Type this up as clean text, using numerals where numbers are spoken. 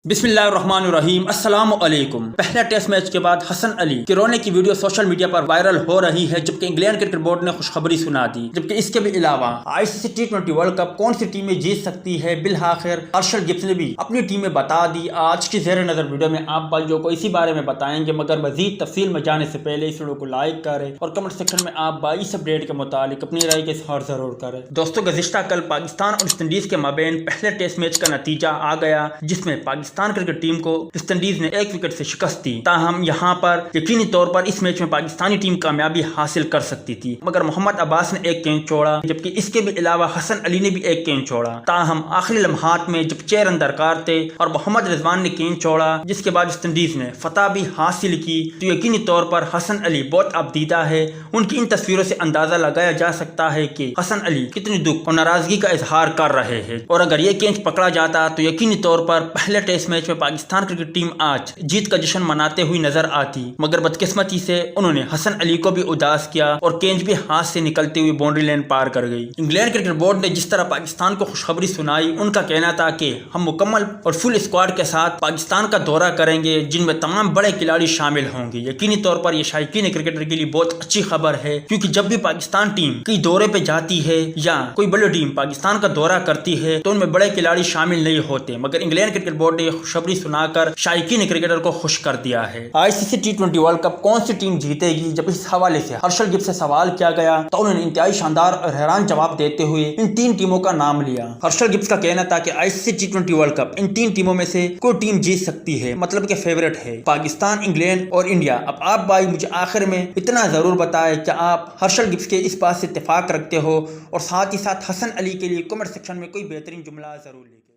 बिस्मिल्लाहिर्रहमानिर्रहीम अस्सलाम वालेकुम। पहले टेस्ट मैच के बाद हसन अली के रोने की वीडियो सोशल मीडिया पर वायरल हो रही है, जबकि इंग्लैंड क्रिकेट बोर्ड ने खुशखबरी सुना दी। जबकि इसके भी अलावा आईसीसी T20 वर्ल्ड कप कौन सी टीमें जीत सकती है, बिलआखिर हर्षल गिब्स ने भी अपनी टीमें बता दी। आज की ज़ेर नज़र वीडियो में आप भाइयों को इसी बारे में बताएंगे, मगर मजीद तफसील में जाने से पहले इस वीडियो को लाइक करें और कमेंट सेक्शन में आप भाई इस अपडेट के मुतालिक अपनी राय के इज़हार ज़रूर करें। दोस्तों, गुज़िश्ता कल पाकिस्तान और वेस्ट इंडीज़ के माबेन पहले टेस्ट मैच का नतीजा आ गया, जिसमें पाकिस्तान क्रिकेट टीम को वेस्ट इंडीज ने 1 विकेट से शिकस्त दी। ताहम यहां पर यकीनी तौर पर इस मैच में पाकिस्तानी टीम कामयाबी हासिल कर सकती थी, मगर मोहम्मद अब्बास ने 1 गेंद छोड़ा, जबकि इसके भी अलावा हसन अली ने भी 1 गेंद छोड़ा। ताहम आखिरी लम्हात में जब 6 रन दरकार थे और मोहम्मद रिजवान ने गेंद छोड़ा, जिसके बाद वेस्ट इंडीज ने फतह भी हासिल की, तो यकीनी तौर पर हसन अली बहुत अबदीदा है। उनकी इन तस्वीरों से अंदाजा लगाया जा सकता है कि हसन अली कितनी दुख और नाराजगी का इजहार कर रहे हैं, और अगर ये गेंद पकड़ा जाता तो यकीनी तौर पर पहले टेस्ट मैच में पाकिस्तान क्रिकेट टीम आज जीत का जश्न मनाते हुए नजर आती, मगर बदकिस्मती से उन्होंने हसन अली को भी उदास किया और गेंद भी हाथ से निकलते हुए बाउंड्री लाइन पार कर गई। इंग्लैंड क्रिकेट बोर्ड ने जिस तरह पाकिस्तान को खुशखबरी सुनाई, उनका कहना था कि हम मुकम्मल और फुल स्क्वाड के साथ पाकिस्तान का दौरा करेंगे, जिनमें तमाम बड़े खिलाड़ी शामिल होंगे। यकीनी तौर पर यह शायकीन क्रिकेटर के लिए बहुत अच्छी खबर है, क्योंकि जब भी पाकिस्तान टीम कई दौरे पे जाती है या कोई बड़ी टीम पाकिस्तान का दौरा करती है तो उनमें बड़े खिलाड़ी शामिल नहीं होते, मगर इंग्लैंड क्रिकेट बोर्ड ने यह खुशखबरी सुनाकर शायकीन क्रिकेटर को खुश कर दिया है। आईसीसी T20 वर्ल्ड कप कौन सी टीम जीतेगी, जब इस हवाले से हर्षल गिब्स से सवाल किया गया तो उन्होंने इंतहाई शानदार और हैरान जवाब देते हुए इन 3 टीमों का नाम लिया। हर्षल गिब्स का कहना था कि आईसीसी T20 वर्ल्ड कप इन 3 टीमों में से कोई टीम जीत सकती है, मतलब के फेवरेट है पाकिस्तान, इंग्लैंड और इंडिया। अब आप भाई मुझे आखिर में इतना जरूर बताएं कि आप हर्षल गिब्स के इस बात से इत्तेफाक रखते हो, और साथ ही साथ हसन अली के लिए कमेंट सेक्शन में कोई बेहतरीन जुमला जरूर लिखें।